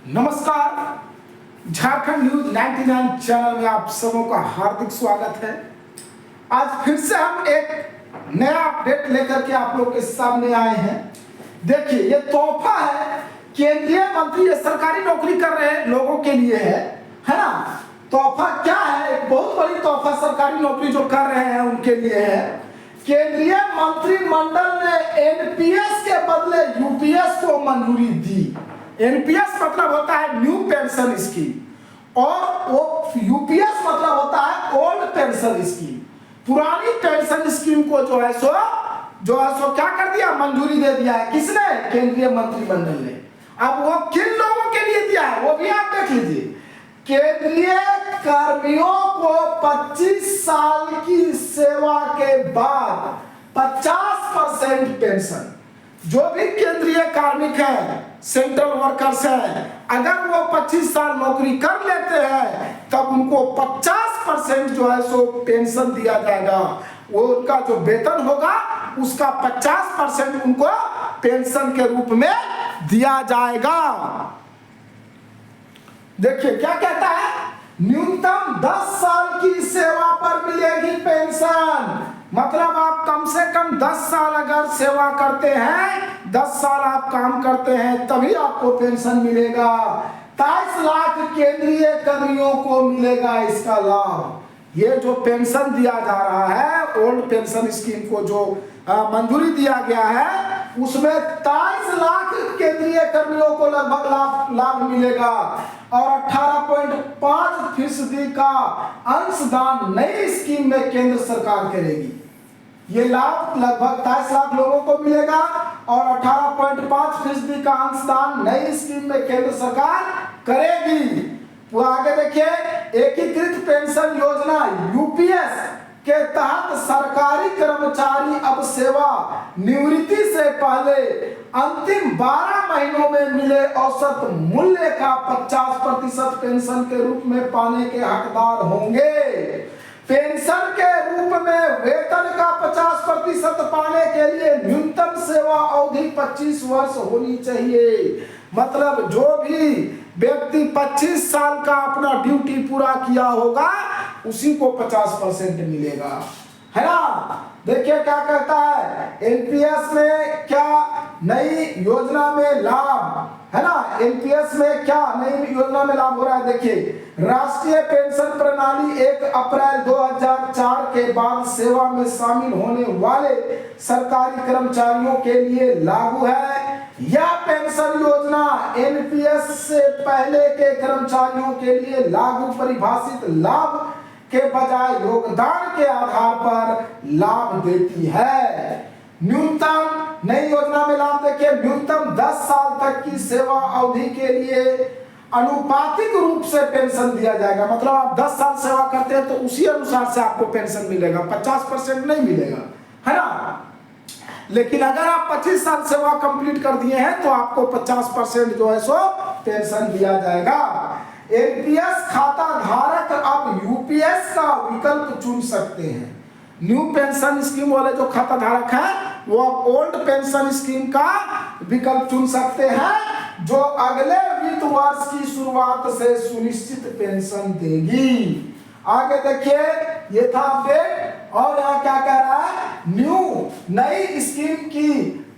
नमस्कार, Jharkhand news 99 channel में आप सबों का हार्दिक स्वागत है। आज फिर से हम एक नया अपडेट लेकर के आप लोग के सामने आए हैं। देखिए, ये तोहफा है, केंद्रीय मंत्री ये सरकारी नौकरी कर रहे लोगों के लिए है ना। तोहफा क्या है? एक बहुत बड़ी तोहफा सरकारी नौकरी जो कर रहे हैं उनके लिए है। केंद्रीय मंत्रिमंडल ने एनपीएस के बदले यूपीएस को मंजूरी दी। एनपीएस मतलब होता है न्यू पेंशन स्कीम और वो यूपीएस मतलब होता है ओल्ड पेंशन स्कीम। पुरानी पेंशन स्कीम को जो है सो क्या कर दिया, मंजूरी दे दिया है। किसने? केंद्रीय मंत्रिमंडल ने। अब वो किन लोगों के लिए दिया है वो भी आप देख लीजिए। केंद्रीय कर्मियों को 25 साल की सेवा के बाद 50% पेंशन। जो भी केंद्रीय कार्मिक है, सेंट्रल वर्कर्स है, अगर वो 25 साल नौकरी कर लेते हैं तब उनको 50% जो है सो पेंशन दिया जाएगा। वो उनका जो वेतन होगा उसका 50% उनको पेंशन के रूप में दिया जाएगा। देखिए क्या कहता है, न्यूनतम 10 साल की सेवा पर मिलेगी पेंशन। मतलब आप कम से कम 10 साल अगर सेवा करते हैं, 10 साल आप काम करते हैं तभी आपको पेंशन मिलेगा। 23 लाख केंद्रीय कर्मियों को मिलेगा इसका लाभ। ये जो पेंशन दिया जा रहा है, ओल्ड पेंशन स्कीम को जो मंजूरी दिया गया है, उसमें 23 लाख केंद्रीय कर्मियों को लगभग लाभ मिलेगा और 18.5% का अंशदान नई स्कीम में केंद्र सरकार करेगी। ये लाभ लगभग 23 लाख लोगों को मिलेगा और 18.5% का अंशदान नई स्कीम में केंद्र सरकार करेगी। वो आगे देखिए, एकीकृत पेंशन योजना यूपीएस के तहत सरकारी कर्मचारी अब सेवा निवृत्ति से पहले अंतिम 12 महीनों में मिले औसत मूल्य का 50% पेंशन के रूप में पाने के हकदार होंगे। पेंशन के रूप में वेतन का 50% पाने के लिए न्यूनतम सेवा अवधि 25 वर्ष होनी चाहिए। मतलब जो भी व्यक्ति 25 साल का अपना ड्यूटी पूरा किया होगा उसी को 50% मिलेगा, है ना। देखिए क्या कहता है, एनपीएस में क्या नई योजना में लाभ, है ना। एनपीएस में क्या नई योजना में लाभ हो रहा है। देखिए, राष्ट्रीय पेंशन प्रणाली 1 अप्रैल 2004 के बाद सेवा में शामिल होने वाले सरकारी कर्मचारियों के लिए लागू है। यह पेंशन योजना एनपीएस से पहले के कर्मचारियों के लिए लागू परिभाषित लाभ के बजाय योगदान के आधार पर लाभ देती है। न्यूनतम नई योजना में लाभ देखिए, न्यूनतम 10 साल तक की सेवा अवधि के लिए अनुपातिक रूप से पेंशन दिया जाएगा। मतलब आप 10 साल सेवा करते हैं तो उसी अनुसार से आपको पेंशन मिलेगा, 50% नहीं मिलेगा, है ना। लेकिन अगर आप 25 साल सेवा कंप्लीट कर दिए हैं तो आपको 50% जो है सो पेंशन दिया जाएगा। एनपीएस खाता धारक अब यूपीएस का विकल्प चुन सकते हैं। न्यू पेंशन स्कीम वाले जो खाता धारक हैं वो अब ओल्ड पेंशन स्कीम का विकल्प चुन सकते हैं, जो अगले वित्त वर्ष की शुरुआत से सुनिश्चित पेंशन देगी। आगे देखिए, ये था अपडेट और यहाँ क्या कह रहा है, नई स्कीम की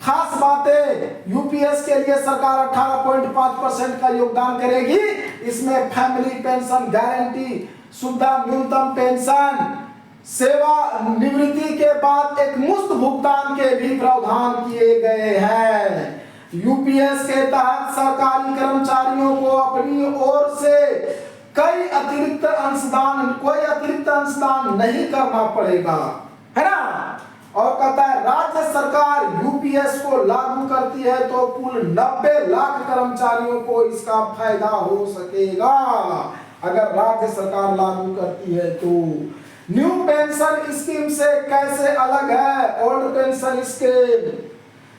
खास बातें। यूपीएस के लिए सरकार 18.5% का योगदान करेगी। इसमें फैमिली पेंशन गारंटी सुविधा, न्यूनतम पेंशन, सेवा निवृत्ति के बाद एक मुफ्त भुगतान के भी प्रावधान किए गए हैं। यूपीएस के तहत सरकारी कर्मचारियों को अपनी ओर से कोई अतिरिक्त अंशदान नहीं करना पड़ेगा, है ना। और कहता है, राज्य सरकार यूपीएस को लागू करती है तो कुल 90 लाख कर्मचारियों को इसका फायदा हो सकेगा। अगर राज्य सरकार लागू करती है तो न्यू पेंशन स्कीम से कैसे अलग है old pension scheme.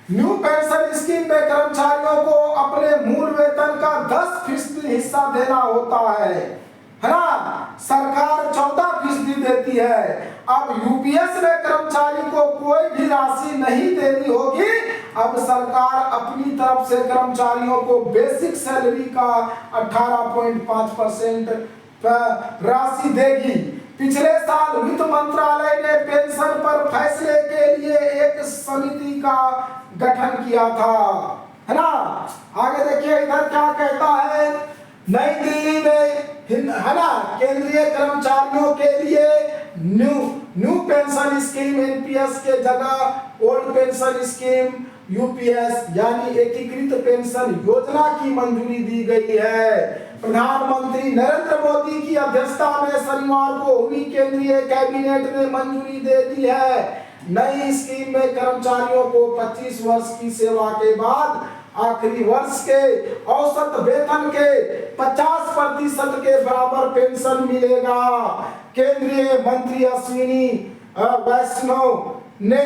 New pension scheme में कर्मचारियों को अपने मूल वेतन का 10% हिस्सा देना होता है है ना, सरकार 14% देती है। अब यूपीएस में कर्मचारी को कोई भी राशि नहीं देनी होगी। अब सरकार अपनी तरफ से कर्मचारियों को बेसिक सैलरी का 18.5% राशि देगी। पिछले साल वित्त मंत्रालय ने पेंशन पर फैसले के लिए एक समिति का गठन किया था, है ना। आगे देखिए इधर क्या कहता है, नई दिल्ली में, है ना, केंद्रीय कर्मचारियों के लिए न्यू पेंशन स्कीम एनपीएस के जगह ओल्ड पेंशन स्कीम यूपीएस यानी एकीकृत पेंशन योजना की मंजूरी दी गई है। प्रधानमंत्री नरेंद्र मोदी की अध्यक्षता में शनिवार को हुई केंद्रीय कैबिनेट ने मंजूरी दे दी है। नई स्कीम में कर्मचारियों को 25 वर्ष की सेवा के बाद आखिरी वर्ष के औसत वेतन के 50% के बराबर पेंशन मिलेगा। केंद्रीय मंत्री अश्विनी वैष्णव ने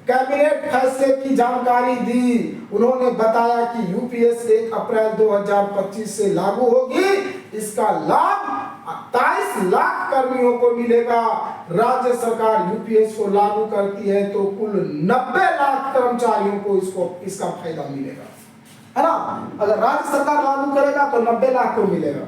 कैबिनेट फैसले की जानकारी दी। उन्होंने बताया कि यूपीएस 1 अप्रैल 2025 से लागू होगी। इसका लाभ 27 लाख कर्मियों को मिलेगा। राज्य सरकार यूपीएस को लागू करती है तो कुल 90 लाख कर्मचारियों को इसका फायदा मिलेगा, है ना। अगर राज्य सरकार लागू करेगा तो 90 लाख को मिलेगा।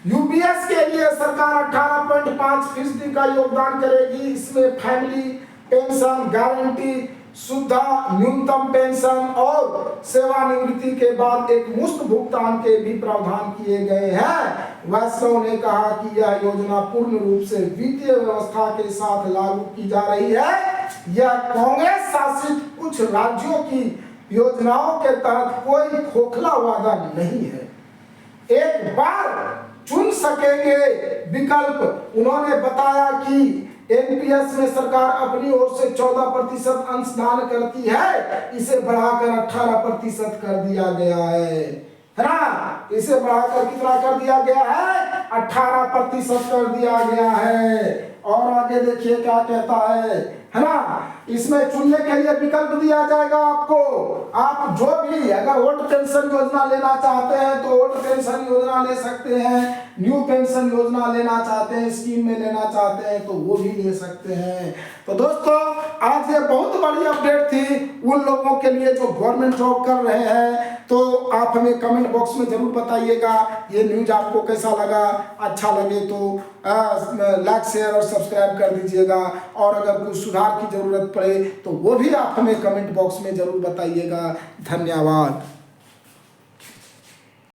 यूपीएस के लिए सरकार 18.5% का योगदान करेगी। इसमें फैमिली पेंशन, गारंटी, सुविधा, न्यूनतम पेंशन और सेवानिवृत्ति के बाद एक मुफ्त भुगतान के भी प्रावधान किए गए हैं। वैष्णव ने कहा कि यह योजना पूर्ण रूप से वित्तीय व्यवस्था के साथ लागू की जा रही है। यह कांग्रेस शासित कुछ राज्यों की योजनाओं के तहत कोई खोखला वादा नहीं है। एक बार चुन सकेंगे विकल्प। उन्होंने बताया कि एनपीएस में सरकार अपनी ओर से 14% अंशदान करती है। इसे बढ़ाकर 18% कर दिया गया है ना। इसे बढ़ाकर कितना कर दिया गया है, 18% कर दिया गया है। और आगे देखिए क्या कहता है ना। इसमें चुनने के लिए विकल्प दिया जाएगा आपको। आप जो भी अगर ओल्ड पेंशन योजना लेना चाहते हैं तो ओल्ड पेंशन योजना ले सकते हैं। न्यू पेंशन योजना लेना चाहते हैं, स्कीम में लेना चाहते हैं तो वो भी ले सकते हैं। तो दोस्तों आज ये बहुत बड़ी अपडेट थी उन लोगों के लिए जो गवर्नमेंट जॉब कर रहे हैं। तो आप हमें कमेंट बॉक्स में जरूर बताइएगा ये न्यूज आपको कैसा लगा। अच्छा लगे तो लाइक शेयर और सब्सक्राइब कर दीजिएगा। और अगर कुछ सुधार की जरूरत पड़े तो वो भी आप हमें कमेंट बॉक्स में जरूर बताइएगा। धन्यवाद।